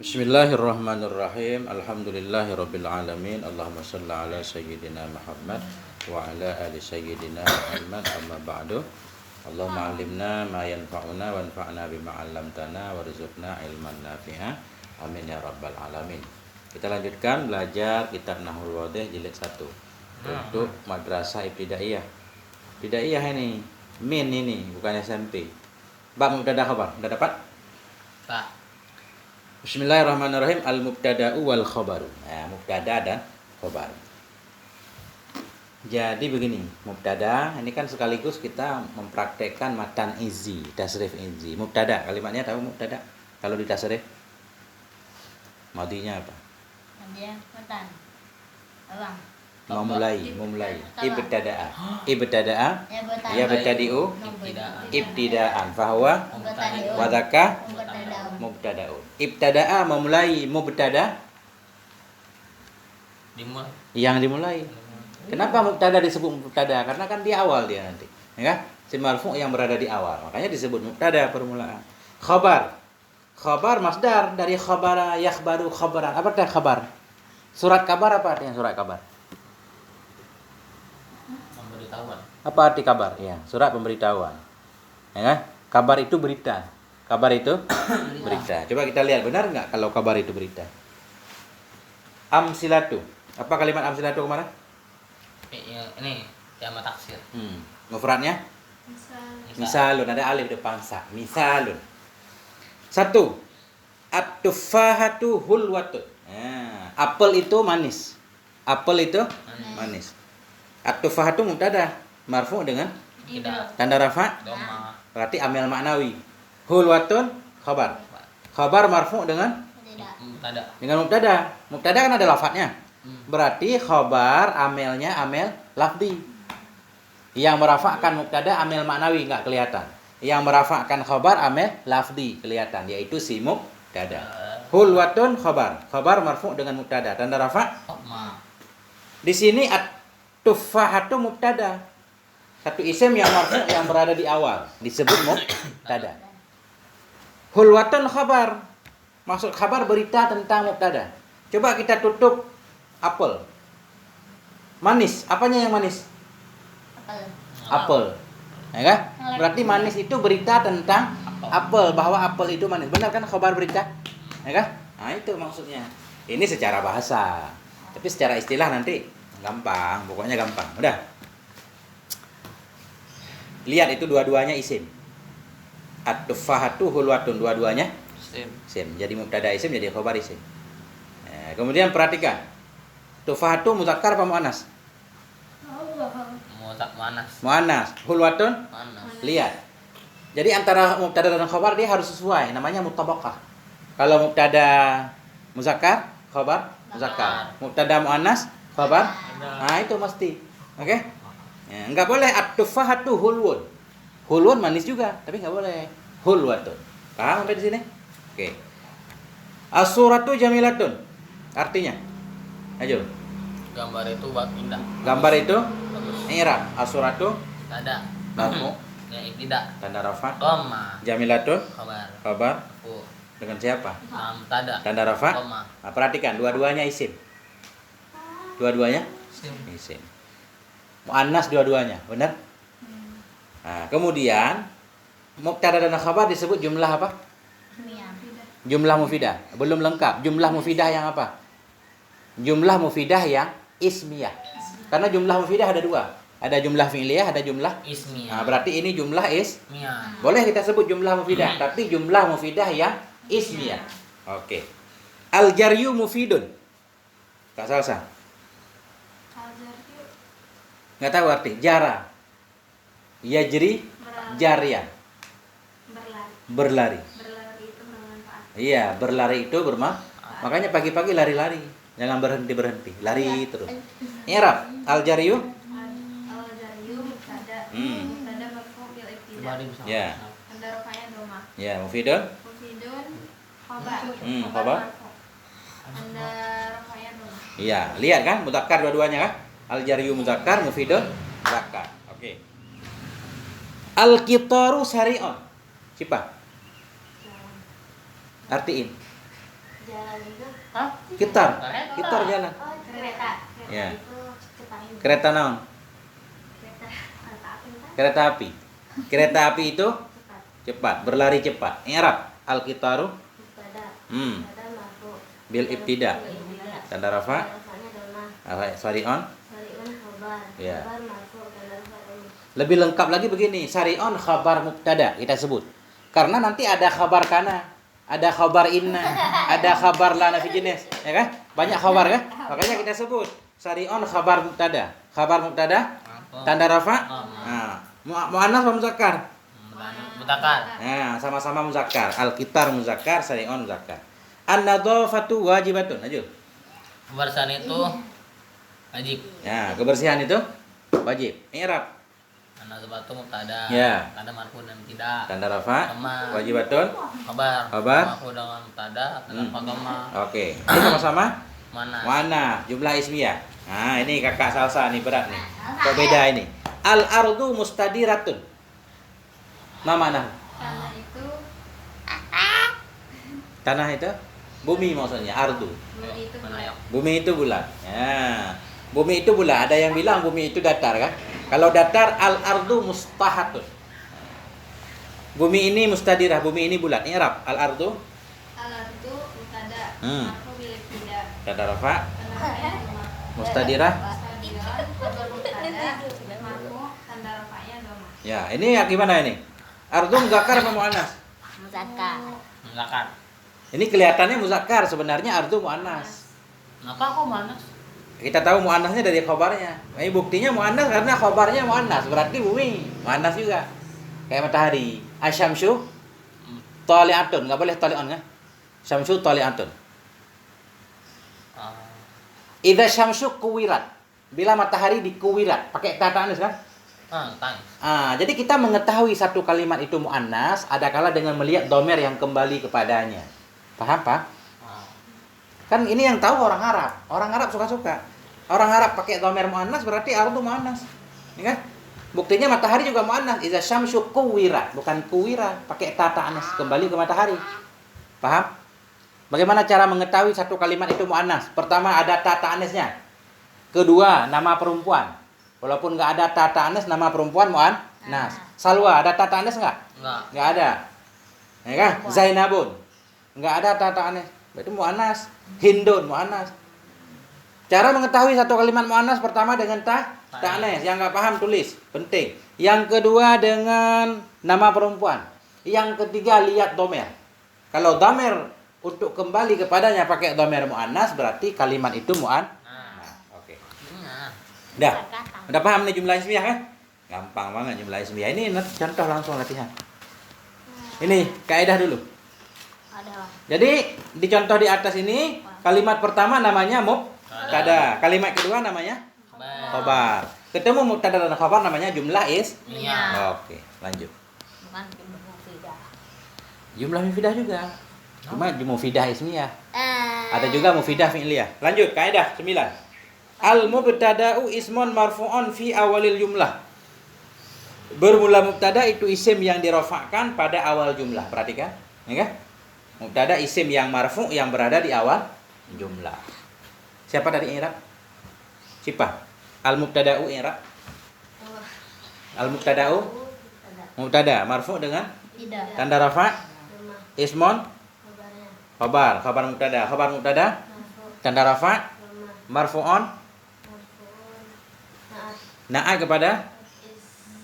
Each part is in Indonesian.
Bismillahirrahmanirrahim. Alhamdulillahirabbil alamin. Allahumma shalli ala sayyidina Muhammad wa ala ali sayyidina Muhammad. Amma ba'du. Allahumma 'allimna ma yanfa'una wanfa'na bima 'allamtana warzuqna ilman nafi'a. Amin ya rabbal alamin. Kita lanjutkan belajar kitab Nahwul Wadih jilid 1 untuk madrasah ibtidaiyah. Ibtidaiyah ini min ini bukan SMP. Bab mubtada khabar. Udah dapat? Pak. Bismillahirrahmanirrahim. Al-mubtada'u wal khabaru. Nah, mubtada dan khabar. Jadi begini, mubtada ini kan sekaligus kita mempraktekkan matan izi, tasrif izi. Mubtada, kalimatnya tahu mubtada? Kalau di tasrif madinya apa? Madinya matan. Abang. Memulai. Ibtada'a. Ya betadi'u. Ibtidaan. Fahuwa wadaka mubtada'un. Ibtada'a memulai mubtada yang dimulai. Kenapa mubtada disebut mubtada? Karena kan di awal dia nanti, ya kan? Si marfu' yang berada di awal. Makanya disebut mubtada permulaan. Khabar. Khabar masdar dari khabara yakhbaru khabaran. Apa artinya khabar? Surat kabar apa artinya surat kabar? Pemberitahuan. Apa arti kabar? Ya, surat pemberitahuan. Ya kan? Kabar itu berita. Kabar itu berita. Coba kita lihat benar nggak kalau kabar itu berita. Amsilatu. Apa kalimat amsilatu kemana? Ini jama taksir. Mufradnya? Misalun. Ada alif depan sa. Misalun. 1. At-tufahatu hulwatun. Nah, apel itu manis. Apel itu manis. At-tufahatu mubtada marfu dengan tanda rafa. Doma. Berarti amil maknawi. Hulwatun khabar. Khabar marfu dengan mubtada. Mubtada kan ada lafadznya. Berarti khabar amilnya amil lafzi. Yang merafa'kan mubtada amil maknawi enggak kelihatan. Yang merafa'kan khabar amil lafzi kelihatan, yaitu si mubtada. Hulwatun khabar. Khabar marfu dengan mubtada. Tanda rafa. Di sini at-tufahatu mubtada. Satu isim yang marfu yang berada di awal disebut mubtada. Hulwatun khabar. Maksud khabar berita tentang mubtada. Coba kita tutup apel. Manis, apanya yang manis? Apel. Ya kan? Berarti manis itu berita tentang apel, bahwa apel itu manis. Benar kan khabar berita? Ya kan? Nah, itu maksudnya. Ini secara bahasa. Tapi secara istilah nanti gampang, pokoknya gampang. Udah. Lihat itu dua-duanya isim. At-tufahatu hulwatun, dua-duanya isim. Jadi mubtada isim, jadi khabar isim. Nah, kemudian perhatikan. Tufahatu muzakkar apa muannas? Muannas. Hulwatun? Lihat. Jadi antara mubtada dan khabar dia harus sesuai, namanya mutabaqah. Kalau mubtada muzakkar, khabar muzakkar. Mubtada muannas, khabar. Nah, itu mesti. Oke? Okay? Ya, enggak boleh at-tufahatu hulwun. Hulwun manis juga, tapi enggak boleh hulwatun. Paham sampai di sini? Oke. As-suratu jamilatun. Artinya? Ayo. Gambar itu indah. Gambar itu i'rab. As-suratu Tada. marfu. Ya, tidak. Tanda rafa. Doma. Jamilatun Khabar. khabar. Fu. Dengan siapa? Tada. Tanda rafa. Doma. Nah, perhatikan dua-duanya isim. Dua-duanya isim. Muannas dua-duanya, benar? Nah, kemudian mubtada dan khabar disebut jumlah apa? Jumlah mufidah. Belum lengkap. Jumlah mufidah yang apa? Jumlah mufidah yang ismiyah. Karena jumlah mufidah ada dua. Ada jumlah fi'liyah, ada jumlah ismiyah. Nah, berarti ini jumlah ismiyah. Boleh kita sebut jumlah mufidah, tapi jumlah mufidah yang ismiyah. Oke. Al-jaryu mufidun. Kak Salsa. Nggak tahu arti. Jara. Yajri jarian. Berlari. Iya, berlari itu bermanfaat. Makanya pagi-pagi lari-lari. Jangan berhenti. Lari terus. I'rab. Al-jaryu. Al-jaryu mubtada. Mubtada marfu' bil ibtida. Ya. Tanda rafa'nya doma. Ya, mufidun. Mufidun khabar. Khabar. Tanda rafa'nya doma. Iya, lihat kan mudzakkar dua-duanya kan? Al-jaryu mudzakkar, mufidun mudzakkar. Oke. Al-qitaru sari'un. Siapa? Artiin. Jalan itu. Hah? Gitar. Kereta. Gitar jalan. Oh, kereta. Ya. Itu cepat. Kereta naon? Kereta api kan? Kereta api. Kereta api itu Cepat. cepat, berlari cepat. I'rab al-qitaru Mubtada. hmm Mubtada marfu. bil ibtida. Bil ibtida. Tanda rafa. Rafa'nya domah. Sari'on. Sari'un khabar. Ya. Khabar marfu. Tanda rafa'nya. Lebih lengkap lagi begini, sari'on khabar mubtada kita sebut. Karena nanti ada khabar kana, ada khabar inna, ada khabar la nafi jenis, ya kan? Banyak khabar kan? Makanya kita sebut sari'on khabar mubtada. Khabar mubtada tanda rafa. Nah, muannas apa muzakkar? Mutakar. Nah, sama-sama muzakkar. Al-qitar muzakkar, sari'on muzakkar. An-nadhafatu wajibatun. Lanjut. Kebersihan itu wajib. Ya, kebersihan itu wajib. I'rab. Karena sebatu mubtada. Ya. Tanda marfu dan tidak. Tanda rafa. Sama. Wajibatun. Kabar. Kabar. Marfu dengan mubtada. Tanda fagama. Oke. Ini sama-sama Mana? mana jumlah ismiyah. Nah, ini kakak salsa nih berat nih. Kok beda ini? Al-ardu mustadiratun. Mana? Tanah itu Tanah itu bumi maksudnya, ardu. bumi itu Mana bulat. ya? Bumi itu bulat. Ya. Bumi itu bulat. Ada yang bilang bumi itu datar kan? Kalau datar al-ardu mustahatun. Bumi ini mustadirah, bumi ini bulat. I'rab al-ardu Al-ardu mubtada. Hmm. Marfu bil ibtida. tanda rafa, Tanda rafa'nya domah. mustadirah. Mustadiran khabar mubtada. Marfu tanda rafa'nya domah. Ya, ini ya gimana ini? Ardu muzakkar apa muannas? Muzakkar. Mutakar. Ini kelihatannya muzakkar, sebenarnya ardu muannas. Kenapa kok manas? Kita tahu muannasnya dari khobarnya. Ini buktinya muannas karena khobarnya muannas, berarti bumi muannas juga. Kayak matahari. Asyamsu tali'atun, enggak boleh tali'on kan? Syamsu tali'atun. Idza syamsu kuwirat. Bila matahari dikuwirat, pakai kata anis kan? Tang. Jadi kita mengetahui satu kalimat itu muannas ada kala dengan melihat domer yang kembali kepadanya. Paham, Pak? Kan ini yang tahu orang Arab. Orang Arab suka-suka. Orang Arab pakai domer muannas berarti ardu muannas. Ya kan? Buktinya matahari juga muannas. Idza syamsu kuwirat, bukan kuwira, pakai tata anis kembali ke matahari. Paham? Bagaimana cara mengetahui satu kalimat itu muannas? Pertama ada tata anisnya. Kedua, nama perempuan. Walaupun nggak ada tata anis, nama perempuan muannas. Salwa ada tata anis nggak? Enggak. Nggak ada. Ya kan? Zainabun nggak ada tata anis. Berarti muannas. Hindun muannas. Cara mengetahui satu kalimat muannas pertama dengan ta'anis. Yang nggak paham tulis, penting. Yang kedua dengan nama perempuan. Yang ketiga lihat domer. Kalau domer untuk kembali kepadanya pakai domer muannas berarti kalimat itu muannas. Oke. Dah. Udah paham nih jumlah ismiyah kan? Gampang banget jumlah ismiyah. Ini contoh langsung latihan. Ini kaidah dulu. Ada. Jadi di contoh di atas ini kalimat pertama namanya mubtada, kalimat kedua namanya khabar. Ketemu mubtada dan khabar namanya jumlah Iya. Oke, lanjut. Bukan jumlah mufidah. Jumlah mufidah juga. Cuma mufidah ismiyah. Eh. Ada juga mufidah fi'liyah. Lanjut kaidah 9. Al mubtada'u ismun marfu'un fi awalil jumlah. Bermula mubtada itu isim yang dirofakkan pada awal jumlah. Perhatikan, ya kan? Mubtada isim yang marfu yang berada di awal jumlah. Siapa dari i'rab? Siapa? Al mubtada'u i'rab. Al mubtada'u mubtada marfu dengan Tidak. tanda rafa Rumah. ismun Kabarnya. khabar mubtada tanda rafa Rumah. marfu'un Marfu'un. Naat. na'a kepada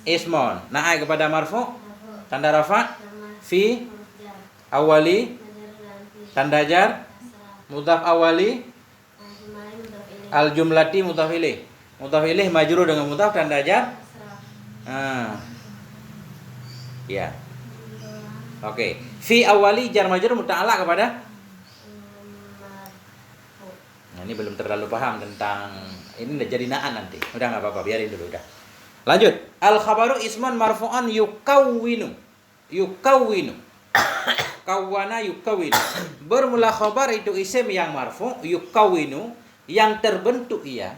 ismun na'a kepada marfu Marfu'. tanda rafa Nama. fi Mufjar. awali Najar ganti. tanda jar Asra. mudhaf awali Ajmain mudhaf ilaih. al jumlati mudhaf ilaih majrur dengan mudhaf tanda jar. Asra. Ya. Oke. Fi awali jar majrur muta'allaq kepada. Marfu'. Nah, ini belum terlalu paham tentang ini udah jadi na'an nanti. Udah enggak apa-apa, biarin dulu udah. Lanjut. Al khabaru ismun marfu'an yukawwinu. Kawwana yukawwinu. Bermula khabar itu isim yang marfu, yukawwinu, yang terbentuk ia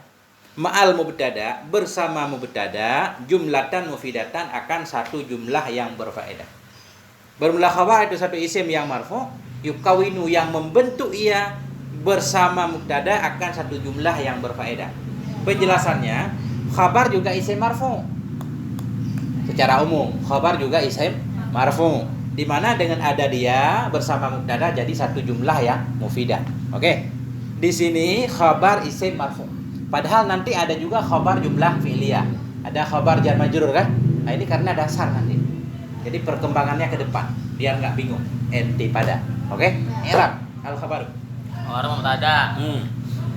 ma'al mubtada, bersama mubtada, jumlatan mufidatan akan satu jumlah yang berfaedah. Bermula khabar itu satu isim yang marfu Yukawinu yang membentuk ia bersama mubtada akan satu jumlah yang berfaedah. Penjelasannya, khabar juga isim marfu. Secara umum, khabar juga isim marfu. Di mana dengan ada dia bersama mubtada jadi satu jumlah yang mufidah. Oke. Di sini khabar isim marfu. Padahal nanti ada juga khabar jumlah fi'liyah. Ada khabar jar majrur kan? Nah, ini karena dasar nanti. Jadi perkembangannya ke depan biar nggak bingung. Enti pada. Oke? I'rab al khabar. Khabar mubtada.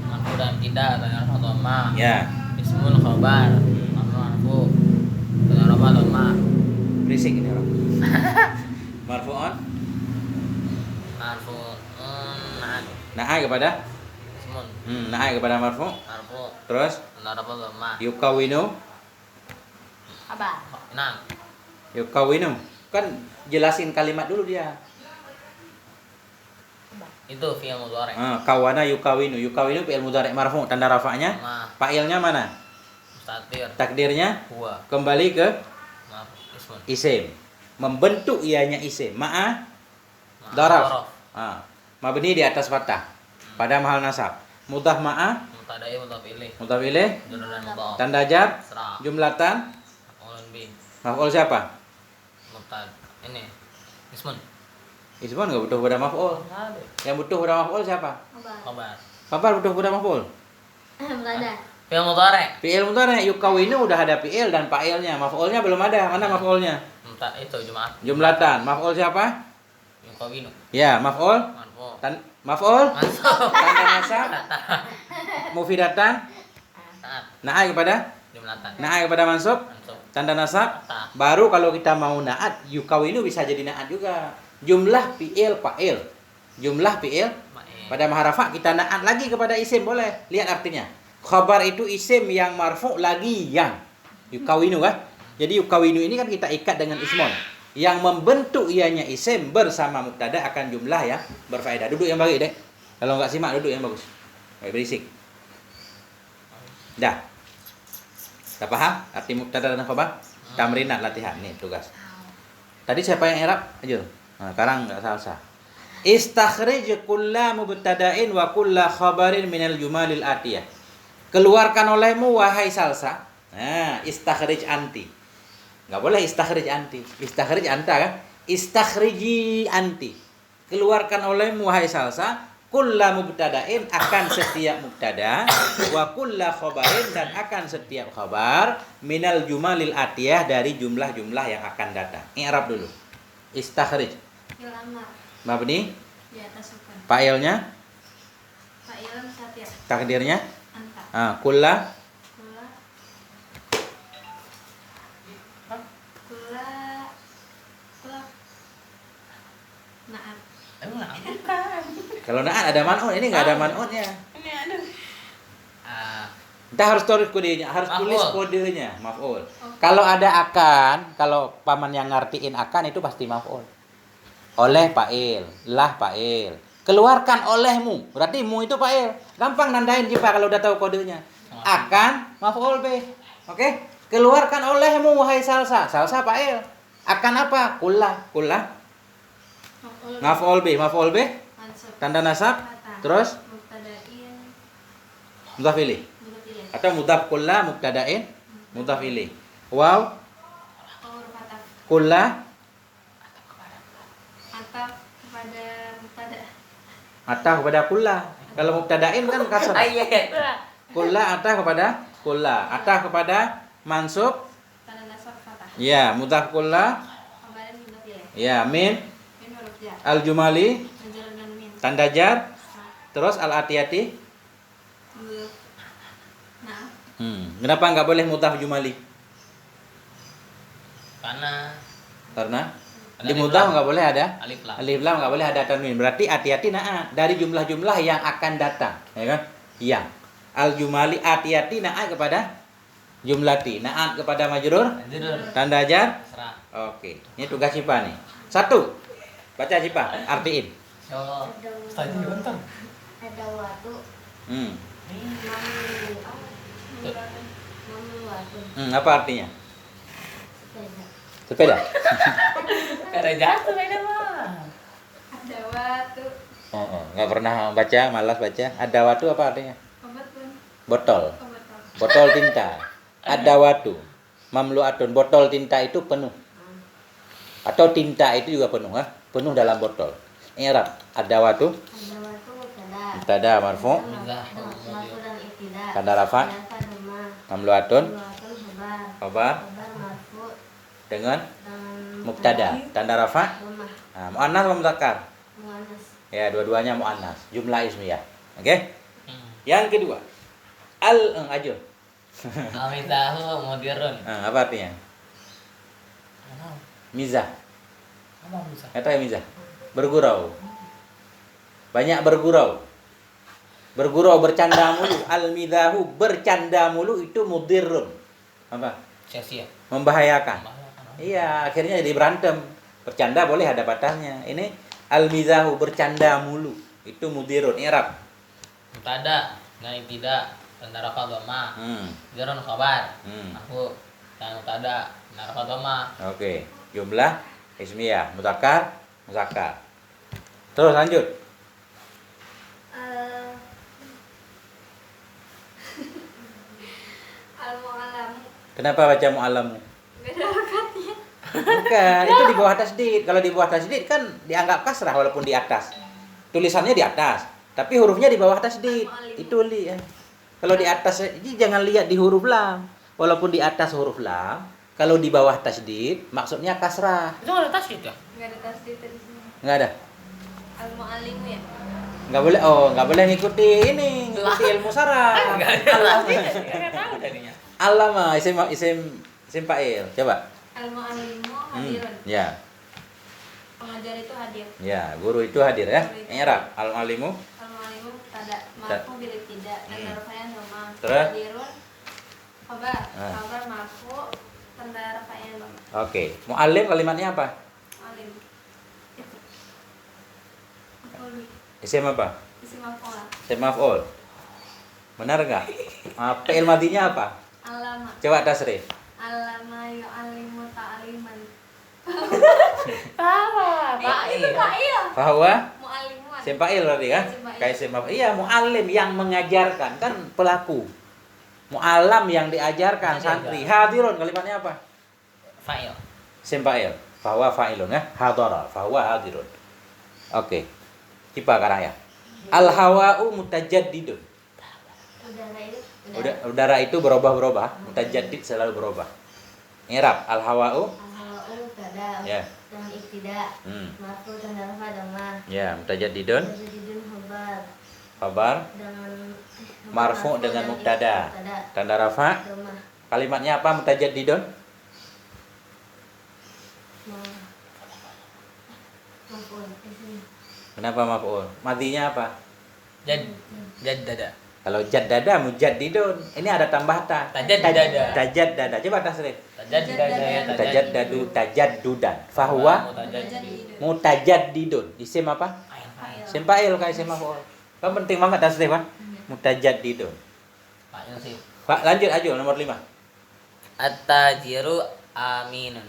Marfu dan tidak tanya atau ma. Ya. Ismul khabar. Marfu. Tanya atau ma. Berisik ini orang. Marfu'un. Marfu. Na'a kepada Ismun. na'a kepada marfu. Marfu. Terus Tanya atau ma. yukawinu. Kabar. Nah. Yukawinu. Kan jelasin kalimat dulu dia. Itu fi'il mudhari. Kawana yukawinu. Yukawinu fi'il mudhari marfu. Tanda rafa'nya. Ma. Fa'ilnya mana? Mustatir. Takdirnya Huwa. kembali ke Maaf. Ismun. isim. Membentuk ianya isim. Ma'a Ma. daraf. Mabni di atas fathah. Pada mahal nasab. Mudhaf ma'a. Mubtada'i mudhaf ilaih. Mudhaf ilaih. Jurur dan mudhaf. Tanda jar. Serah. Jumlatan. Ulun bi. Maf'ul siapa? Mubtad. Ini. Ismun. Ismun nggak butuh pada maf'ul. Yang butuh pada maf'ul siapa? Khabar. Kabar butuh pada maf'ul. Mubtada. Fi'il mudhari. Fi'il mudhari yukawinu udah ada fi'il dan fa'ilnya. Maf'ulnya belum ada. Mana maf'ulnya? Itu Jumat. Jumlatan. Maf'ul siapa? Yukawinu. Ya, maf'ul. Marfu. Maf'ul. Masuk. Tanda nasab. Mufidatan. Taat. Na'a kepada Jumlatan. na'a kepada mansub. Masuk. Tanda nasab. Taat. Baru kalau kita mau na'at, yukawinu bisa jadi na'at juga. Jumlah fi'il fa'il. Jumlah fi'il Ma'in. pada maharafa kita na'at lagi kepada isim boleh. Lihat artinya. Khabar itu isim yang marfu lagi yang yukawinu kan? Jadi yukawinu ini kan kita ikat dengan ismon. Yang membentuk ianya isim bersama mubtada akan jumlah yang berfaedah. Duduk yang baik, Dek. Kalau nggak simak duduk yang bagus. Baik berisik. Dah. Dah paham arti mubtada dan khabar? Tamrinat latihan nih tugas. Tadi siapa yang i'rab? Ayo. Nah, sekarang enggak salah. Istakhrij kulla mubtada'in wa kulla khabarin minal jumalil atiyah. Keluarkan olehmu wahai salsa. Nah, istakhrij anti. Enggak boleh istakhrij anti. Istakhrij anta kan? Istakhriji anti. Keluarkan olehmu wahai salsa kulla mubtada'in akan setiap mubtada wa kulla khabarin dan akan setiap khabar minal jumalil atiyah dari jumlah-jumlah yang akan datang. I'rab dulu. Istakhrij. Fil amar. Mabni Di atas sukun. fa'ilnya, Fa'il mustatir. takdirnya, Anta. kulla Kula. Kula. Kula. Naat. kalau na'at ada man'un, ini nggak ada man'unnya. Ini aduh. Kita harus tulis kodenya, harus Maf'ul. tulis kodenya, maf'ul. Kalau ada akan, kalau paman yang ngertiin akan itu pasti maf'ul. Oleh fa'il, lah fa'il. Keluarkan olehmu, berarti mu itu fa'il. Gampang nandain Jipa kalau udah tahu kodenya. Akan maf'ul B. Oke? Keluarkan olehmu wahai salsa. Salsa fa'il. Akan apa? Kullah. Kullah maf'ul B. Maf'ul B Mansub. tanda nasab. Kata. Terus Mubtada'in. mudhaf ilaih. Mubtada'in. Atau mudhaf kullah mubtada'in mudhaf ilaih. Waw Qaul fatah. kullah Ataf kepada mubtada. atah kepada kullah. Kalau mubtada'in kan kasar. Kullah atah kepada kullah. Atah kepada mansub. Tanda nasab fatah. Ya, mudhaf kullah. Khabaran mudhaf ilaih. Ya, min Min huruf jar. al jumali Menjalan dengan min. tanda jar. Nah. Terus al atiyati. Nah. Kenapa nggak boleh mudhaf jumali? Karena di alif mudhaf lam. nggak boleh ada Alif lam. alif lam, nggak boleh ada tanwin. Berarti hati-hati na'at dari jumlah-jumlah yang akan datang, ya kan? Yang al jumali hati-hati na'at kepada jumlati, na'at kepada majrur, Jurur. tanda jar. Serah. Oke, ini tugas Cipa nih. 1. Baca Cipa, artiin. Yo. Ada Tadi bentar. ada waktu Hmm. mamu waktu Apa artinya? sepeda. Sepeda. Ada jatuh beda mah. Dawatu. Nggak pernah baca, malas baca. Adawatu apa artinya? Obat pun. Botol. Obat pun. Botol tinta. Adawatu. Mamluatun. Botol tinta itu penuh. Atau tinta itu juga penuh, penuh dalam botol. I'rab. Adawatu. Adawatu Mubtada marfu. marfu dan ibtida. Tanda rafa. Rafa dhamma. Mamluatun. Mamluatun khabar. Khabar Khabar marfu dengan dan mubtada. Tanda rafa. dhammah. Nah, muannas atau mudzakkar? Muannas. Ya, dua-duanya muannas. Jumlah ismiyah. Oke? Yang kedua. Ajul. Amizahu mudirun. Apa artinya? Mizah. Apa bisa? Kata ya mizah. Bergurau. Banyak bergurau. Bergurau bercanda mulu. Al-mizahu bercanda mulu itu mudirrun. Apa? Sia-sia. Membahayakan. Iya, akhirnya jadi berantem. Bercanda boleh ada batasnya. Ini al-mizahu bercanda mulu. Itu mudirrun. I'rab. Mubtada dengan ibtida tanda rafa dhamma. Mudirun khabar. Marfu dan mubtada tanda rafa dhamma. Oke. Jumlah ismiyah. Mudzakkar, muzakkar. Terus lanjut. Al-mu'allamu. Kenapa baca mu'allamu? Beda hakatnya. Bukan, itu di bawah tasdid. Kalau di bawah tasdid kan dianggap kasrah walaupun di atas. Tulisannya di atas, tapi hurufnya di bawah tasdid. Itu li. Kalau di atas, jadi jangan lihat di huruf lam. Walaupun di atas huruf lam, kalau di bawah tasdid maksudnya kasrah. Itu ada tasdid ya? Enggak ada tasdid di sini. Enggak ada. Al-mu'allimu ya. Enggak boleh. Nggak boleh ngikuti ini, ngikuti ilmu saraf. Enggak ada tasdid. Enggak tahu tadinya. Allama isim fa'il. Coba. Al-mu'allimu hadirun. Ya. Pengajar itu hadir. Ya, guru itu hadir ya. I'rab. Al-alimu. Al-mu'allimu tada marfu bil ibtida dan rafa'nya dhamma. Terus? Hadirun khabar. Khabar marfu tanda rafa'nya dhamma. Oke. Mu'allim kalimatnya apa? Alim. Itu. Maf'ul. Isim apa? Isim maf'ul. Isim maf'ul. Benar enggak? Fi'il madinya apa? Alama. Coba tasrif. Alama yu'allimu ta'aliman. Fa'il. Itu fa'il. Bahwa Mu'allimuan. isim fa'il berarti kan? Isim fa'il. Kayak isim maf'ul. Iya, mu'allim yang mengajarkan kan pelaku. Mu'allam yang diajarkan santri. Hadirun kalimatnya apa? Fa'il. Isim fa'il. Bahwa fa'ilun ya. Hadara. Bahwa hadirun. Oke. Kipa karang ya. Al-hawa'u mutajaddidun. Udara itu Udara itu berubah-berubah, mutajaddid selalu berubah. I'rab al-hawa'u. al-hawa'u tada Ya. dengan ibtida. Hmm. Marfu tanda rafa dhamma. Ya, mutajaddidun. Mutajaddidun khabar Khabar dengan marfu dengan dan mubtada. Tanda rafa. dhammah. Kalimatnya apa mutajaddidun? Maf'ul. Isim. Kenapa maf'ul? Madinya apa? Jaddada. Kalau jaddada mujaddidun. Ini ada tambah ta. Tajaddada. Tajaddada. Coba tasrif. Tajaddada ya Tajaddadu tajaddudan. Fahuwa mutajaddidun. Isim apa? Fa'il. Isim fa'il kayak isim maf'ul. Kan penting banget tasrif kan? Mutajaddidun. Fa'il sih. Pak, lanjut aja nomor 5. At-tajiru aminun.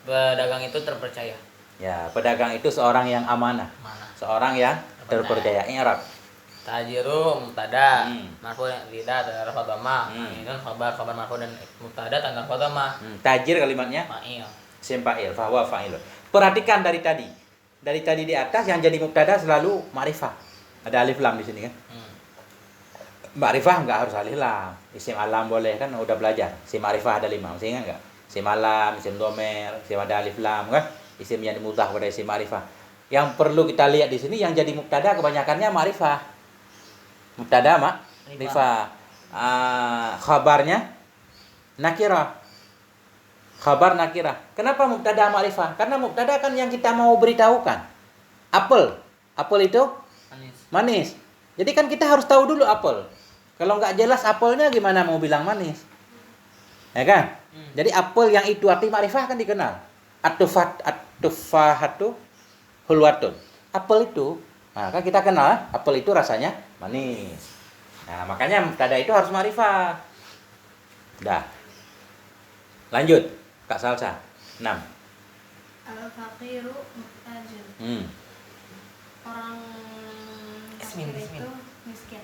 Pedagang itu terpercaya. Ya, pedagang itu seorang yang amanah. Mana? Seorang yang terpercaya. I'rab. Tajiru mubtada, Hmm. marfu lidah tanda rafa dhamma. Aminun khabar marfu dan mubtada tanda rafa dhamma. Tajir kalimatnya Fa'il. isim fa'il, fahuwa fa'ilun. Perhatikan dari tadi. Dari tadi di atas yang jadi mubtada selalu ma'rifah. Ada alif lam di sini kan? Ma'rifah enggak harus alif lam. Isim alam boleh kan udah belajar. Isim ma'rifah ada 5. Masih ingat enggak? Isim alam, isim domer, isim ada alif lam kan? Isim yang dimudhaf pada isim ma'rifah. Yang perlu kita lihat di sini yang jadi mubtada kebanyakannya ma'rifah. Mubtada ma'rifah. Khabarnya nakirah. Khabar nakirah. Kenapa mubtada ma'rifah? Karena mubtada kan yang kita mau beritahukan. Apel. Apel itu manis. Jadi kan kita harus tahu dulu apel. Kalau nggak jelas apelnya gimana mau bilang manis? Ya kan? Jadi apel yang itu arti ma'rifah kan dikenal. At-tufahatu hulwatun. Apel itu, maka kita kenal apel itu rasanya manis. Nah, makanya mubtada itu harus ma'rifah. Dah. Lanjut, Kak Salsa. 6. Al-faqiru muhtajun. Orang fakir itu miskin.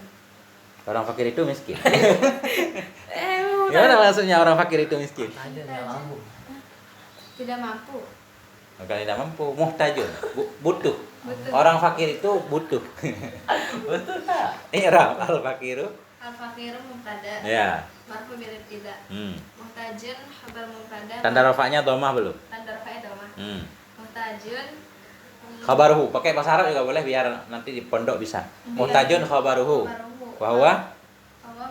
Orang fakir itu miskin. Gimana maksudnya orang fakir itu miskin? Tidak mampu. Bukan tidak mampu, muhtajun, butuh. Butuh. Orang fakir itu butuh. Betul tak? I'rab al-fakiru. Al-faqiru mubtada. Ya. Marfu bil ibtida. Muhtajun khabar mubtada. Tanda rafa'nya dhammah belum? Tanda rafa'nya dhammah. Muhtajun Khabaruhu, pakai bahasa Arab juga boleh biar nanti di pondok bisa. Muhtajun khabaruhu. Wa huwa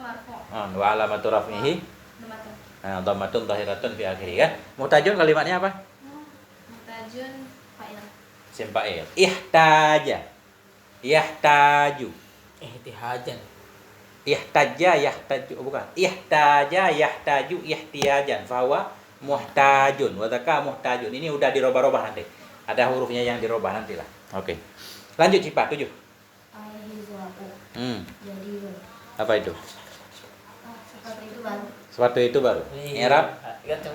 marfu. wa alamatu raf'ihi Dhammah. dhammatun dhahiratun fi akhirih kan. Muhtajun kalimatnya apa? Muhtajun fa'il. Isim fa'il. Ihtaja. Yahtaju. Ihtihajan. Ihtaja yahtaju bukan. Ihtaja yahtaju ihtiyajan. Fahuwa muhtajun. Wa dzaka muhtajun. Ini udah dirubah-rubah nanti. Ada hurufnya yang dirubah nantilah. Oke. Lanjut Cipa 7. Al-hizra'u. Jadi Apa itu? seperti itu baru. Sepatu itu baru. I'rab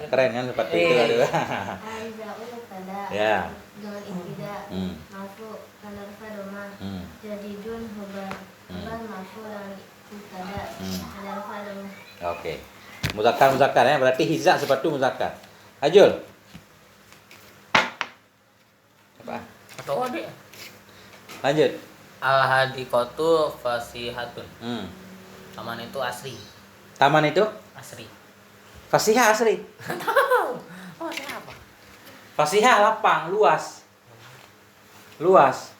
keren kan sepatu itu baru. Al-hizra'u mubtada. Ya. Dengan ibtida. Marfu tanda rafa dhammah. Jadidun khabar. Khabar marfu dengan mubtada. Tanda rafa dhammah. Oke. Muzakkar ya, berarti hiza sepatu muzakkar. Ajul. Apa? Atau adik. Lanjut. Al-hadiqatu fasihatun. Taman itu asri. Taman itu Asri. fasihah asri. Oh, siapa? Fasihah lapang, luas. Luas.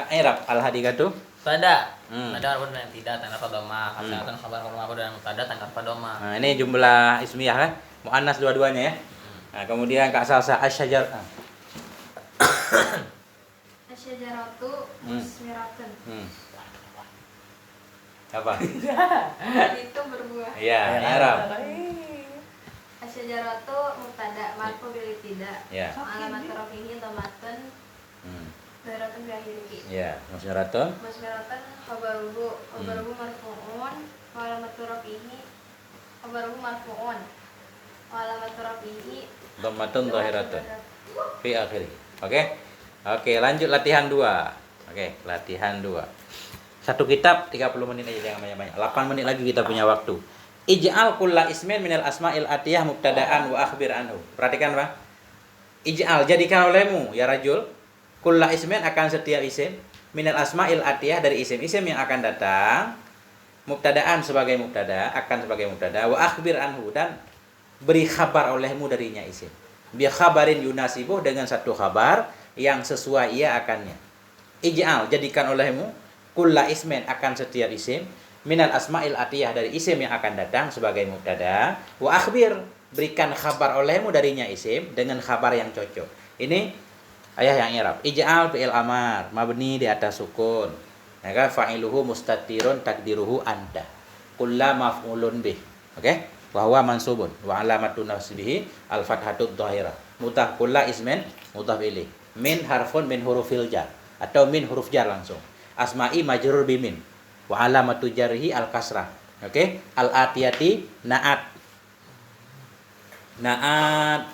I'rab al-hadiqatu. Pada. Ada pun yang tidak tanda padoma. Fasihatan khabar marfu dan mubtada tanda padoma. Nah, ini jumlah ismiyah kan? Muannas dua-duanya ya. Nah, kemudian Kak Salsa asyajar. Asyajaratu musmiratun. Apa? Itu berbuah. Iya, I'rab. Asyajaratu mubtada marfu bil ibtida. Ya. Alamat rafihi dhamatun dharatun bi akhirih. Ya, musyaratun. Musmiratun khabaruhu marfu'un wa alamat rafihi khabaruhu marfu'un wa alamat rafihi Dhammatun dhahiratun fi akhirih. Oke? Oke, lanjut latihan 2. Oke, latihan 2. Satu kitab 30 menit aja, jangan banyak-banyak. 8 menit lagi kita punya waktu. Ij'al kulla ismin minal asma'il atiyah mubtada'an wa akhbir anhu. Perhatikan, Pak. Ij'al, jadikan olehmu ya rajul kulla ismin akan setiap isim minal asma'il atiyah dari isim-isim yang akan datang mubtada'an sebagai mubtada, akan sebagai mubtada wa akhbir anhu dan beri kabar olehmu darinya isim. Bi khabarin yunasibuh dengan satu kabar yang sesuai ia akannya. Ij'al, jadikan olehmu kulla ismin akan setiap isim minal asma'il atiyah dari isim yang akan datang sebagai mubtada wa akhbir, berikan kabar olehmu darinya isim dengan kabar yang cocok. Ini ayah yang i'rab. Ij'al fi'il amar mabni di atas sukun. Maka fa'iluhu mustatirun takdiruhu anta. Kulla maf'ulun bih. Oke? Wa huwa mansubun wa alamatun nasbihi al-fathatud dhahirah. Mutah kulla ismin mutaf ilaih. Min harfun min hurufil jar atau min huruf jar langsung. Asma'i majrur bimin wa alamatu jarhi al-kasrah. Oke? Al-atiyati na'at. Na'at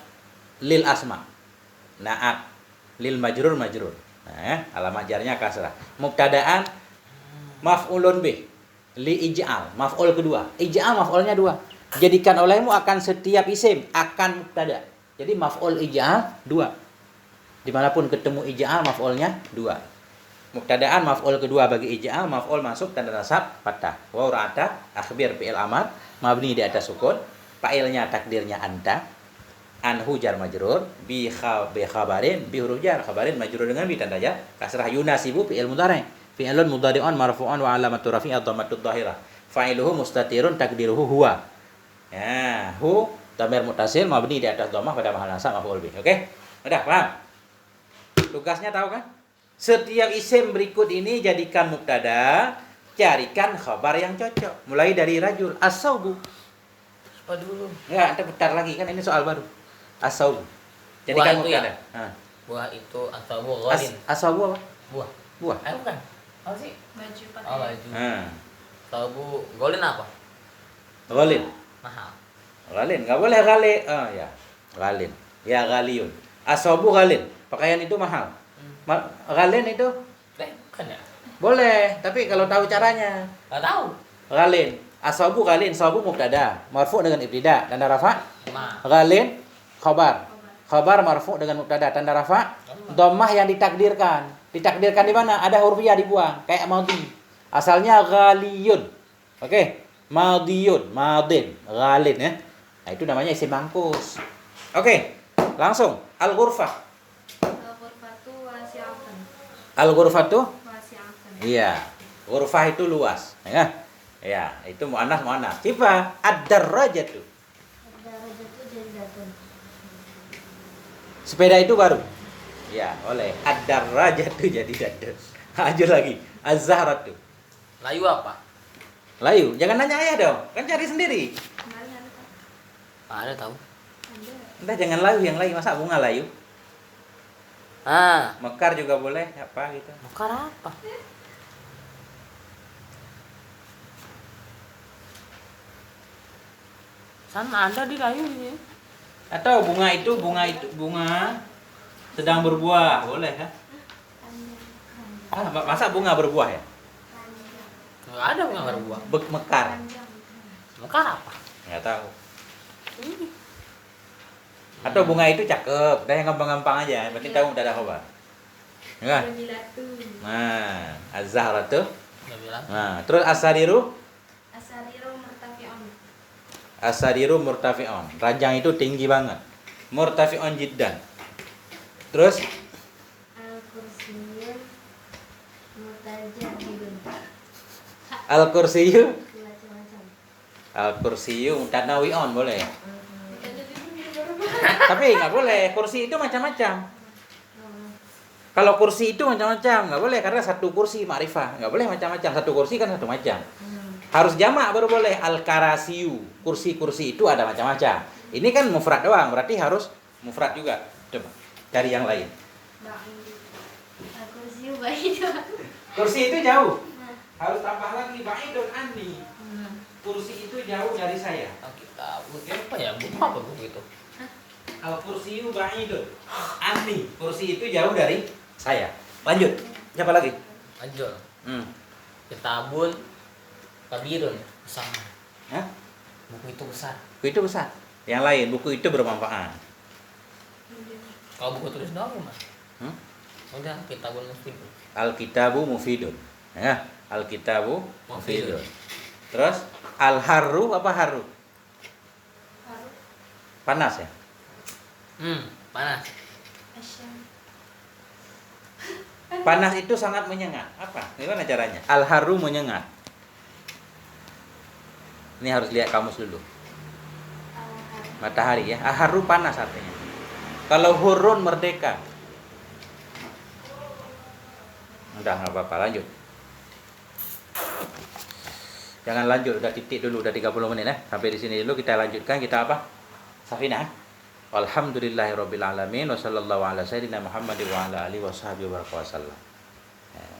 lil asma. Na'at lil majrur. Nah, alamat jarnya kasrah. Mubtada'an maf'ulun bih li ij'al, maf'ul kedua. Ij'al maf'ulnya 2. Jadikan olehmu akan setiap isim akan mubtada. Jadi maf'ul ij'al 2. Dimanapun ketemu ij'al maf'ulnya 2. Mubtada'an maf'ul kedua bagi ij'al, maf'ul masuk tanda nasab fathah. Wa ra'ata akhbir fi'il amar mabni di atas sukun, fa'ilnya takdirnya anta. Anhu jar majrur bi khabarin bi huruf jar, khabarin majrur dengan bi tanda jar kasrah yunasibu fi'il mudhari'. Fi'ilun mudhari'un marfu'un wa alamatu rafi'i dhammatud dhahirah. Fa'iluhu mustatirun takdiruhu huwa. Ya, hu dhamir muttasil mabni di atas dhammah pada mahal nasab maf'ul bih. Oke? Udah paham? Tugasnya tahu kan? Setiap isim berikut ini jadikan mubtada, carikan khabar yang cocok. Mulai dari rajul as-saubu. Apa dulu? Ya, nanti putar lagi kan ini soal baru. As-saubu. Jadikan Buah itu mubtada. ya? Buah itu asabu ghalin. As-saubu apa? Buah. Buah. Bukan. Apa sih? Baju pakai. Oh, baju. Nah, Asabu ghalin apa? ghalin. Mahal. Ghalin, enggak boleh ghali. Oh ya. Ghalin. Ya ghaliyun. Asobu ghalin. Pakaian itu mahal. Ghalin itu Bukan ya? boleh, tapi kalau tahu caranya. Nggak tahu. Ghalin. Asobu ghalin, sobu mubtada, marfu dengan ibtida, tanda rafa. Ma. Ghalin khabar. Khabar marfu dengan mubtada, tanda rafa. Dhammah yang ditakdirkan. Ditakdirkan di mana? Ada huruf ya dibuang, kayak madhi. Asalnya ghaliyun. Oke. Madiyun, madin, ghalin ya. Nah, itu namanya isim mangkus. Oke. Langsung al-ghurfah. Al-ghurfatu wasi'atun. Al-ghurfatu? Wasi'atun. Iya. Ghurfah itu luas, ya. Ya, itu muannas muannas. Siapa? Ad-darrajatu. Ad-darajatu jadidatun. Sepeda itu baru. Ya, oleh. Ad-darrajatu jadidatun. Lanjut lagi. Az-zahratu. Layu apa? Layu, jangan nanya ayah dong. Kan cari sendiri. Kemarin ada Pak. Ada tahu. Ada. Entah jangan layu yang layu, masa bunga layu? Ah, Mekar juga boleh, apa gitu. mekar apa? Sana ada di layu ini. Atau bunga sedang berbuah, boleh kan? Masa bunga berbuah ya? Nggak ada bunga berbuah. Mekar. Mekar apa? Nggak tahu. Atau bunga itu cakep, udah yang gampang-gampang aja, yang penting tahu udah ada khabar. Ya. Jamilatun. Nah, az-zahratu. Nggak bilang. Nah, terus as-sariru, Asariru murtafi'un. as-sariru murtafi'un. Ranjang itu tinggi banget. Murtafi'un jiddan. Terus Al-kursiyun mutajahidun. al-kursiyu, Macam-macam. al-kursiyu mutanawi'un boleh. Tapi nggak boleh, kursi itu macam-macam. Kalau kursi itu macam-macam, nggak boleh karena satu kursi ma'rifah, nggak boleh macam-macam. Satu kursi kan satu macam. Harus jamak baru boleh. Al-karasiyu, kursi-kursi itu ada macam-macam. Ini kan mufrad doang, berarti harus mufrad juga. Coba cari yang lain. Al-kursiyu ba'idun. Kursi itu jauh. Harus tambah lagi ba'idun anni. Kursi itu jauh dari saya. Oh, kita apa ya? Buku apa buku itu? Al-kursiyu ba'idun anni. Kursi itu jauh dari saya. Lanjut. Siapa lagi? Lanjut. Hmm. Kitabun kabirun sama. Hah? Buku itu besar. Buku itu besar. Yang lain, buku itu bermanfaat. Kalau buku tulis doang gimana? Hmm? Udah kitabun mufid. Al-kitabu mufidun. Ya, al-kitabu mufidun. Terus al-harru apa haru? Haru. Panas ya? Panas. Asyam. Panas itu sangat menyengat. Apa? Gimana caranya? Al-haru menyengat. Ini harus lihat kamus dulu. Matahari ya. Al-haru panas artinya. Kalau hurun merdeka. Udah nggak apa-apa, lanjut. Jangan lanjut, udah titik dulu, udah 30 menit ya. Sampai di sini dulu kita lanjutkan, kita apa? Safinah. Alhamdulillahirabbil alamin wa sallallahu ala sayyidina Muhammad wa ala alihi wasallam.